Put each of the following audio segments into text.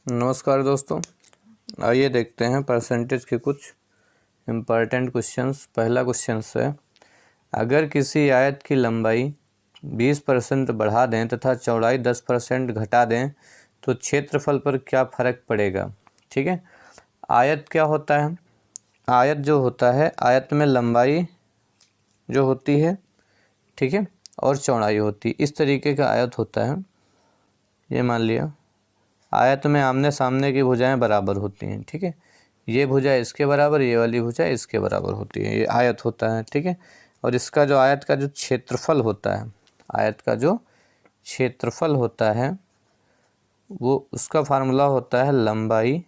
नमस्कार दोस्तों, आइए देखते हैं परसेंटेज के कुछ इम्पॉर्टेंट क्वेश्चंस। पहला क्वेश्चन है, अगर किसी आयत की लंबाई 20% बढ़ा दें तथा चौड़ाई 10% घटा दें तो क्षेत्रफल पर क्या फ़र्क पड़ेगा। ठीक है, आयत क्या होता है? आयत जो होता है, आयत में लंबाई जो होती है, ठीक है, और चौड़ाई होती है। इस तरीके का आयत होता है। ये मान लिया आयत में आमने सामने की भुजाएं बराबर होती हैं। ठीक है, ये भुजा इसके बराबर, ये वाली भुजा इसके बराबर होती है। ये आयत होता है। ठीक है, और इसका जो आयत का जो क्षेत्रफल होता है, आयत का जो क्षेत्रफल होता है वो उसका फार्मूला होता है लंबाई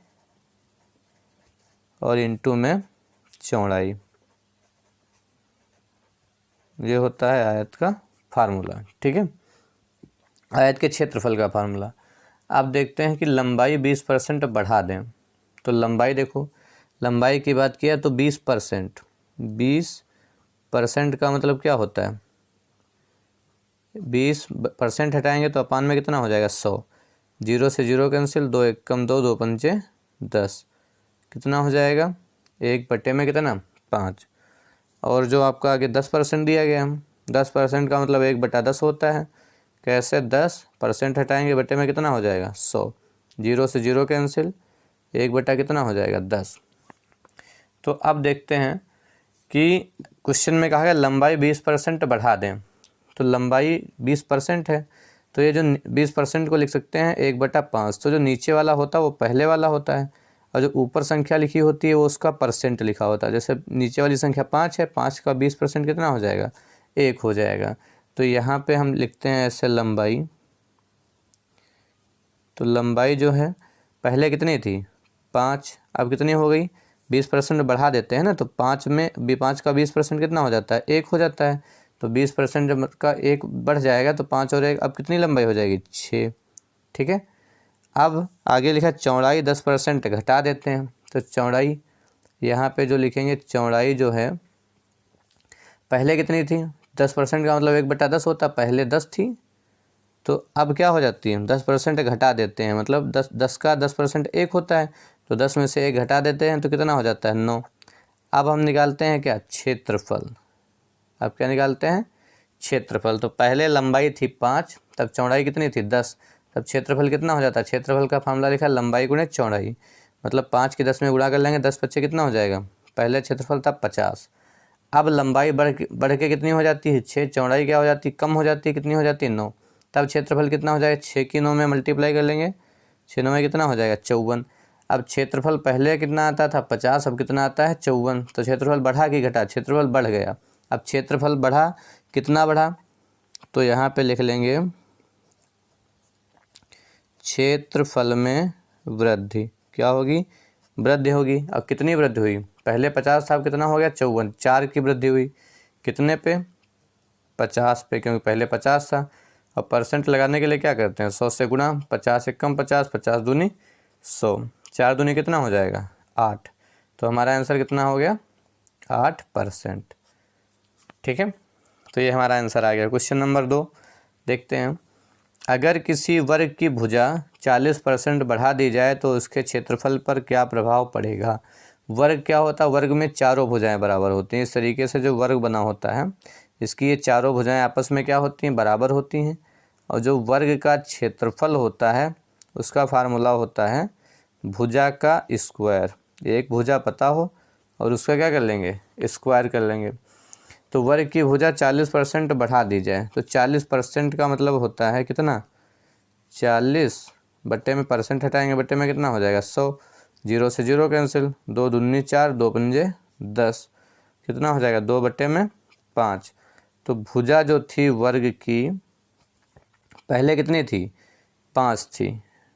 और इंटू में चौड़ाई। ये होता है आयत का फार्मूला। ठीक है, आयत के क्षेत्रफल का फार्मूला। आप देखते हैं कि लंबाई 20% बढ़ा दें तो लंबाई, देखो लंबाई की बात किया तो 20%, 20% का मतलब क्या होता है? 20% हटाएंगे तो अपान में कितना हो जाएगा? 100। 0 से 0 कैंसिल, 2 1 कम 2, 2 पंचे 10, कितना हो जाएगा? 1 बटे में कितना? 5। और जो आपका आगे 10% दिया गया, हम 10% का मतलब 1/10 होता है। कैसे? 10% हटाएंगे, बटे में कितना हो जाएगा? 100। 0 से 0 कैंसिल, 1 बटा कितना हो जाएगा? 10। तो अब देखते हैं कि क्वेश्चन में कहा गया लंबाई 20% बढ़ा दें, तो लंबाई 20% है तो ये जो 20% को लिख सकते हैं 1/5। तो जो नीचे वाला होता है वो पहले वाला होता है और जो ऊपर संख्या लिखी होती है वो उसका परसेंट लिखा होता है। जैसे नीचे वाली संख्या 5 है, 5 का 20% कितना हो जाएगा? 1 हो जाएगा। तो यहाँ पे हम लिखते हैं ऐसे लंबाई, तो लंबाई जो है पहले कितनी थी? 5, अब कितनी हो गई? 20% बढ़ा देते हैं ना, तो 5 का 20% कितना हो जाता है? 1 हो जाता है। तो 20% जब का 1 बढ़ जाएगा तो 5 और 1, अब कितनी लंबाई हो जाएगी? 6। ठीक है, अब आगे लिखा चौड़ाई 10% घटा देते हैं, तो चौड़ाई यहाँ पे जो लिखेंगे, चौड़ाई जो है पहले कितनी थी? 10% का मतलब 1/10 होता, पहले 10 थी, तो अब क्या हो जाती है? 10% घटा देते हैं, मतलब 10 का 10% 1 होता है, तो 10 में से 1 घटा देते हैं तो कितना हो जाता है? 9। अब हम निकालते हैं क्या? क्षेत्रफल। अब क्या निकालते हैं? क्षेत्रफल। तो पहले लंबाई थी 5, तब चौड़ाई कितनी थी? 10, तब क्षेत्रफल कितना हो जाता है? क्षेत्रफल का फार्मूला लिखा लंबाई गुणे चौड़ाई, मतलब 5 की 10 में गुणा कर लेंगे, 10 बच्चे कितना हो जाएगा? पहले क्षेत्रफल था 50। अब लंबाई बढ़ के कितनी हो जाती है? 6। चौड़ाई क्या हो जाती है? कम हो जाती है, कितनी हो जाती है? 9। तब क्षेत्रफल कितना हो जाएगा? 6 की 9 में मल्टीप्लाई कर लेंगे, 6 9 में कितना हो जाएगा? 54। अब क्षेत्रफल पहले कितना आता था? 50, अब कितना आता है? 54। तो क्षेत्रफल बढ़ा कि घटा? क्षेत्रफल बढ़ गया। अब क्षेत्रफल बढ़ा, कितना बढ़ा? तो यहाँ पे लिख लेंगे क्षेत्रफल में वृद्धि। क्या होगी? वृद्धि होगी। अब कितनी वृद्धि हुई? पहले 50 था, अब कितना हो गया? 54। 4 की वृद्धि हुई, कितने पे? 50 पे, क्योंकि पहले 50 था। अब परसेंट लगाने के लिए क्या करते हैं? 100 से गुणा, 50 एकम 50, 50 दूनी 100, 4 दूनी कितना हो जाएगा? 8। तो हमारा आंसर कितना हो गया? 8%। ठीक है, तो ये हमारा आंसर आ गया। क्वेश्चन नंबर 2 देखते हैं, अगर किसी वर्ग की भुजा 40% बढ़ा दी जाए तो उसके क्षेत्रफल पर क्या प्रभाव पड़ेगा। वर्ग क्या होता है? वर्ग में चारों भुजाएं बराबर होती हैं। इस तरीके से जो वर्ग बना होता है, इसकी ये चारों भुजाएं आपस में क्या होती हैं? बराबर होती हैं। और जो वर्ग का क्षेत्रफल होता है उसका फार्मूला होता है भुजा का स्क्वायर। एक भुजा पता हो और उसका क्या कर लेंगे? स्क्वायर कर लेंगे। तो वर्ग की भुजा 40% बढ़ा दी जाए तो 40% का मतलब होता है कितना? 40 बट्टे में परसेंट हटाएंगे, बट्टे में कितना हो जाएगा? 100। 0 से 0 कैंसिल, 2 दूनी 4, 2 पंजे 10, कितना हो जाएगा? 2 बट्टे में 5। तो भुजा जो थी वर्ग की पहले कितनी थी? 5 थी।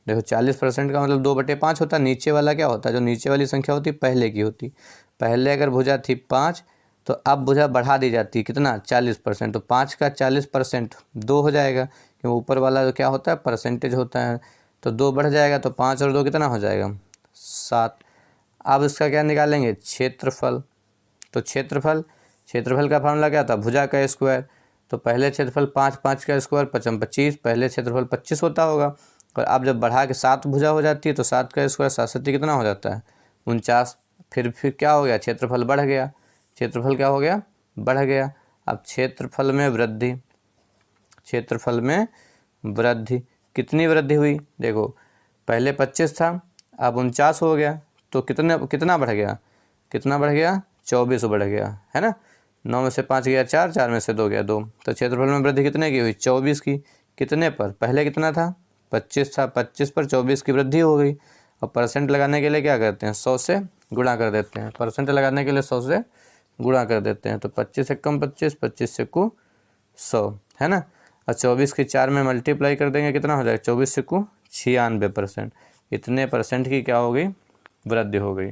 देखो 40% का मतलब 2/5 होता है। नीचे वाला क्या होता है? जो नीचे वाली संख्या होती पहले की होती। पहले अगर भुजा थी 5 तो अब भुजा बढ़ा दी जाती है, कितना? 40%। तो 5 का 40% 2 हो जाएगा, क्योंकि ऊपर वाला जो क्या होता है? परसेंटेज होता है। तो 2 बढ़ जाएगा, तो 5 और 2 कितना हो जाएगा? 7। अब इसका क्या निकालेंगे? क्षेत्रफल। तो क्षेत्रफल का फार्मूला क्या था? भुजा का स्क्वायर। तो पहले क्षेत्रफल 5, 5 का स्क्वायर 25, पहले क्षेत्रफल 25 होता होगा, और अब जब बढ़ा के 7 भुजा हो जाती है तो 7 का स्क्वायर 7 कितना हो जाता है 49। फिर क्या हो गया, क्षेत्रफल बढ़ गया। क्षेत्रफल क्या हो गया, बढ़ गया। अब क्षेत्रफल में वृद्धि, क्षेत्रफल में वृद्धि, कितनी वृद्धि हुई, देखो पहले 25 था, अब 49 हो गया, तो कितना बढ़ गया, कितना बढ़ गया, 24 बढ़ गया, है ना। 9 में से 5 गया 4, 4 में से 2 गया 2, तो क्षेत्रफल में वृद्धि कितने की हुई, 24 की। कितने पर, पहले कितना था, 25 था, 25 पर 24 की वृद्धि हो गई। और परसेंट लगाने के लिए क्या करते हैं, 100 से गुणा कर देते हैं। परसेंट लगाने के लिए 100 से गुणा कर देते हैं, तो 25 एकम 25, 25 एकू 100, है ना। और 24 की 4 में मल्टीप्लाई कर देंगे, कितना हो जाएगा, 24 एकू 96%। इतने परसेंट की क्या हो गई, वृद्धि हो गई।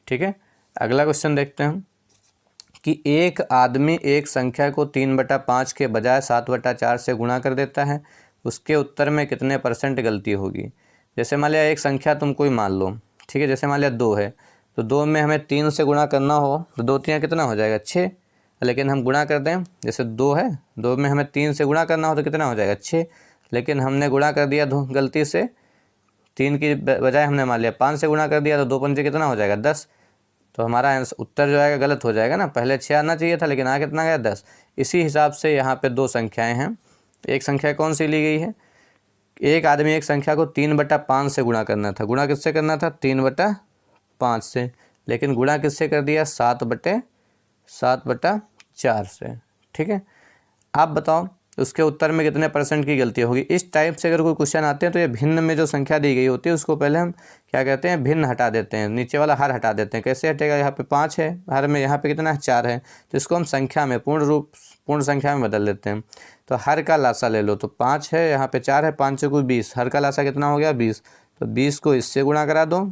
ठीक है, अगला क्वेश्चन देखते हैं कि एक आदमी एक संख्या को 3/5 के बजाय 7/4 से गुणा कर देता है, उसके उत्तर में कितने परसेंट गलती होगी। जैसे मान लिया एक संख्या तुम कोई मान लो, ठीक है, जैसे मान लिया 2 है, तो 2 में हमें 3 से गुणा करना हो तो 2 3 कितना हो जाएगा, 6। लेकिन हम गुणा कर दें, जैसे 2 है, 2 में हमें 3 से गुणा करना हो तो कितना हो जाएगा, 6। लेकिन हमने गुणा कर दिया गलती से, 3 की बजाय हमने मान लिया 5 से गुणा कर दिया, तो 2 पंचे कितना हो जाएगा, 10। तो हमारा आंसर उत्तर जो आएगा गलत हो जाएगा ना, पहले 6 आना चाहिए था, लेकिन आ कितना गया, 10। इसी हिसाब से यहाँ पे 2 संख्याएं हैं। एक संख्या कौन सी ली गई है, एक आदमी एक संख्या को 3/5 से गुणा करना था। गुणा किससे करना था, 3/5 से, लेकिन गुणा किससे कर दिया, 7/4 से। ठीक है, आप बताओ उसके उत्तर में कितने परसेंट की गलती होगी। इस टाइप से अगर कोई क्वेश्चन आते हैं तो ये भिन्न में जो संख्या दी गई होती है उसको पहले हम क्या कहते हैं, भिन्न हटा देते हैं, नीचे वाला हर हटा देते हैं। कैसे हटेगा, यहाँ पे 5 है हर में, यहाँ पे कितना है, 4 है, तो इसको हम संख्या में पूर्ण संख्या में बदल देते हैं। तो हर का लासा ले लो, तो 5 है, यहाँ पे 4 है, 5 को 20, हर का लासा कितना हो गया, 20। तो 20 को इससे गुणा करा दो,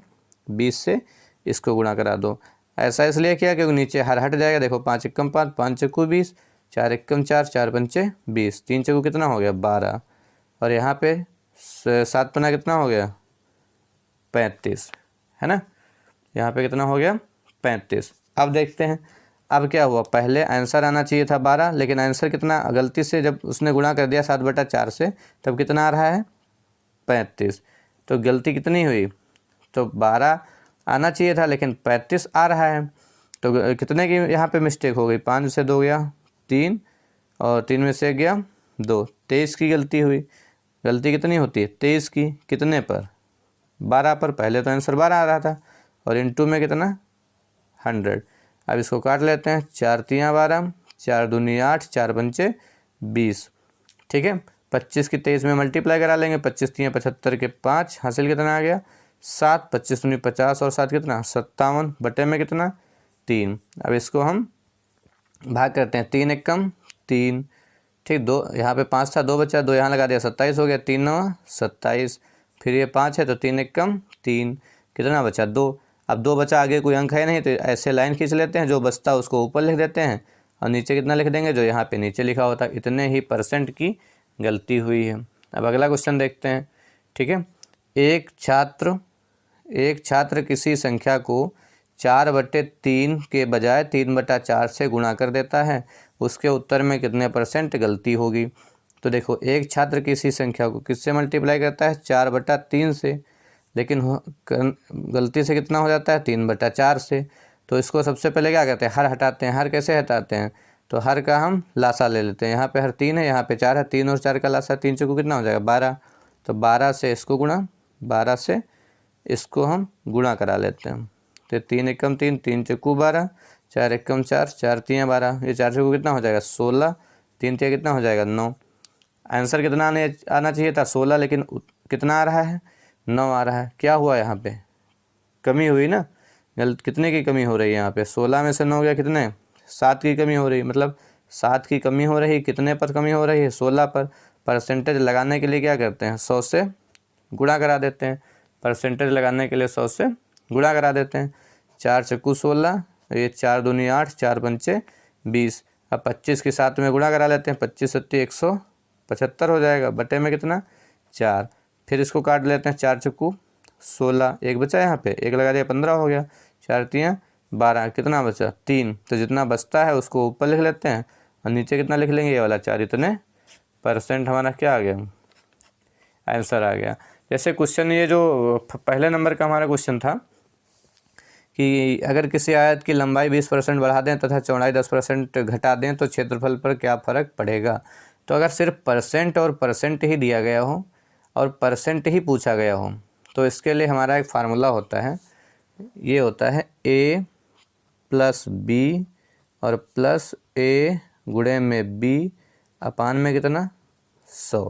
20 से इसको गुणा करा दो। ऐसा इसलिए किया क्योंकि नीचे हर हट जाएगा। देखो 5 एकम 5, 5 एकू 20, 4 एकम 4, 4 पंचे 20, 3 चौको कितना हो गया, 12। और यहाँ पे 7 पना कितना हो गया, 35, है ना। यहाँ पे कितना हो गया, 35। अब देखते हैं, अब क्या हुआ, पहले आंसर आना चाहिए था 12, लेकिन आंसर कितना, गलती से जब उसने गुणा कर दिया 7/4 से, तब कितना आ रहा है, 35। तो गलती कितनी हुई, तो 12 आना चाहिए था, लेकिन 35 आ रहा है। तो कितने की यहाँ पे मिस्टेक हो गई, 5 से 2 गया 3, और 3 में से गया 2, 23 की गलती हुई। गलती कितनी होती है, 23 की, कितने पर, 12 पर। पहले तो आंसर 12 आ रहा था, और इनटू में कितना, 100। अब इसको काट लेते हैं, 4 3 12, 4 दूनी 8, 4 पंचे 20। ठीक है, 25 की 23 में मल्टीप्लाई करा लेंगे, 25 3 75 के 5, हासिल कितना आ गया, 7। 25 दूनी 50 और 7 कितना, 57 बटे में कितना, 3। अब इसको हम भाग करते हैं, 3 एकम 3, ठीक, 2 यहाँ पे 5 था, 2 बचा, 2 यहाँ लगा दिया, 27 हो गया, 3 9 27। फिर ये 5 है तो 3 एकम 3, कितना बचा, 2। अब 2 बचा, आगे कोई अंक है नहीं, तो ऐसे लाइन खींच लेते हैं, जो बचता है उसको ऊपर लिख देते हैं, और नीचे कितना लिख देंगे, जो यहाँ पे नीचे लिखा होता है। इतने ही परसेंट की गलती हुई है। अब अगला क्वेश्चन देखते हैं। ठीक है, एक छात्र किसी संख्या को 4/3 के बजाय 3/4 से गुणा कर देता है, उसके उत्तर में कितने परसेंट गलती होगी। तो देखो, एक छात्र किसी संख्या को किससे मल्टीप्लाई करता है, 4/3 से, लेकिन गलती से कितना हो जाता है, 3/4 से। तो इसको सबसे पहले क्या करते हैं, हर हटाते हैं। हर कैसे हटाते हैं, तो हर का हम लासा ले लेते हैं। यहाँ पे हर 3 है, यहाँ पे 4 है, 3 और 4 का लासा, 3 चौको कितना हो जाएगा, 12। तो 12 से इसको गुणा, 12 से इसको हम गुणा करा लेते हैं। तो 3 एकम 3, 3 चौको 12, 4 एकम 4, 4 3 12, ये 4 चौको कितना हो जाएगा, 16, 3 3 कितना हो जाएगा, 9। आंसर कितना आना चाहिए था, 16, लेकिन कितना आ रहा है, 9 आ रहा है। क्या हुआ, यहाँ पे कमी हुई ना, कितने की कमी हो रही है यहाँ पे, 16 में से 9 गया, कितने, 7 की कमी हो रही, मतलब 7 की कमी हो रही। कितने पर कमी हो रही है, 16 पर। परसेंटेज लगाने के लिए क्या करते हैं, 100 से गुणा करा देते हैं। परसेंटेज लगाने के लिए 100 से गुणा करा देते हैं। 4 चक्कू 16, ये 4 दूनी 8, 4 पंचे 20। अब 25 के साथ में गुणा करा लेते हैं, 25 सत्ती 175 हो जाएगा, बटे में कितना, 4। फिर इसको काट लेते हैं, 4 चक्कू 16, एक बचा यहाँ पे, एक लगा दिया, 15 हो गया, 4 3 12, कितना बचा, 3। तो जितना बचता है उसको ऊपर लिख लेते हैं, और नीचे कितना लिख लेंगे, ये वाला 4। इतने परसेंट हमारा क्या आ गया, आंसर आ गया। जैसे क्वेश्चन ये जो पहले नंबर का हमारा क्वेश्चन था कि अगर किसी आयत की लंबाई 20% बढ़ा दें तथा चौड़ाई 10% घटा दें तो क्षेत्रफल पर क्या फ़र्क पड़ेगा। तो अगर सिर्फ परसेंट और परसेंट ही दिया गया हो और परसेंट ही पूछा गया हो तो इसके लिए हमारा एक फार्मूला होता है, ये होता है a प्लस बी और प्लस a गुणे में b अपान में कितना 100।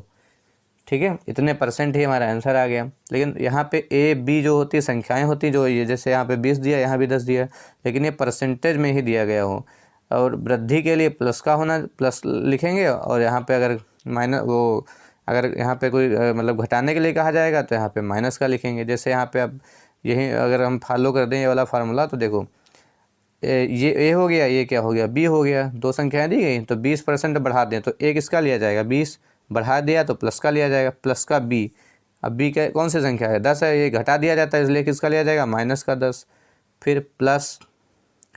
ठीक है, इतने परसेंट ही हमारा आंसर आ गया। लेकिन यहाँ पे ए बी जो होती है संख्याएं होती जो ये, जैसे यहाँ पे 20 दिया, यहाँ भी 10 दिया, लेकिन ये परसेंटेज में ही दिया गया हो। और वृद्धि के लिए प्लस का होना, प्लस लिखेंगे, और यहाँ पे अगर माइनस वो अगर यहाँ पे कोई मतलब घटाने के लिए कहा जाएगा तो यहाँ पे माइनस का लिखेंगे। जैसे यहाँ पे अब यही अगर हम फॉलो कर दें ये वाला फार्मूला तो देखो ये ए हो गया, ये क्या हो गया बी हो गया, दो संख्याएं दी गई तो 20% बढ़ा दें तो एक इसका लिया जाएगा, 20 बढ़ा दिया तो प्लस का लिया जाएगा, प्लस का बी। अब बी क्या कौन सी संख्या है 10 है, ये घटा दिया जाता है इसलिए किसका लिया जाएगा माइनस का 10। फिर प्लस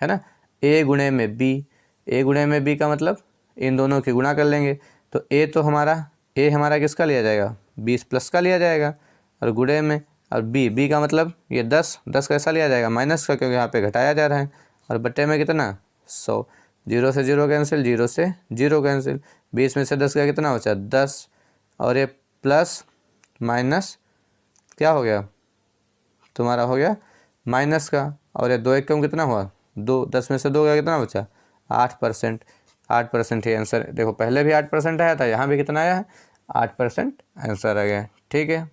है ना ए गुणे में बी, ए गुणे में बी का मतलब इन दोनों की गुणा कर लेंगे तो ए तो हमारा ए हमारा किसका लिया जाएगा 20 प्लस का लिया जाएगा और गुणे में, और बी का मतलब ये 10 कैसा लिया जाएगा माइनस का, क्योंकि यहाँ पे घटाया जा रहा है, और बट्टे में कितना 100, 0 से 0 कैंसिल, 0 से 0 कैंसिल, 20 में से 10 का कितना बचा 10, और ये प्लस माइनस क्या हो गया तुम्हारा हो गया माइनस का, और ये 2 एकम कितना हुआ 2, 10 में से 2 का कितना बचा 8%। 8% ही आंसर, देखो पहले भी 8% आया था, यहाँ भी कितना आया है 8% आंसर आ गया। ठीक है।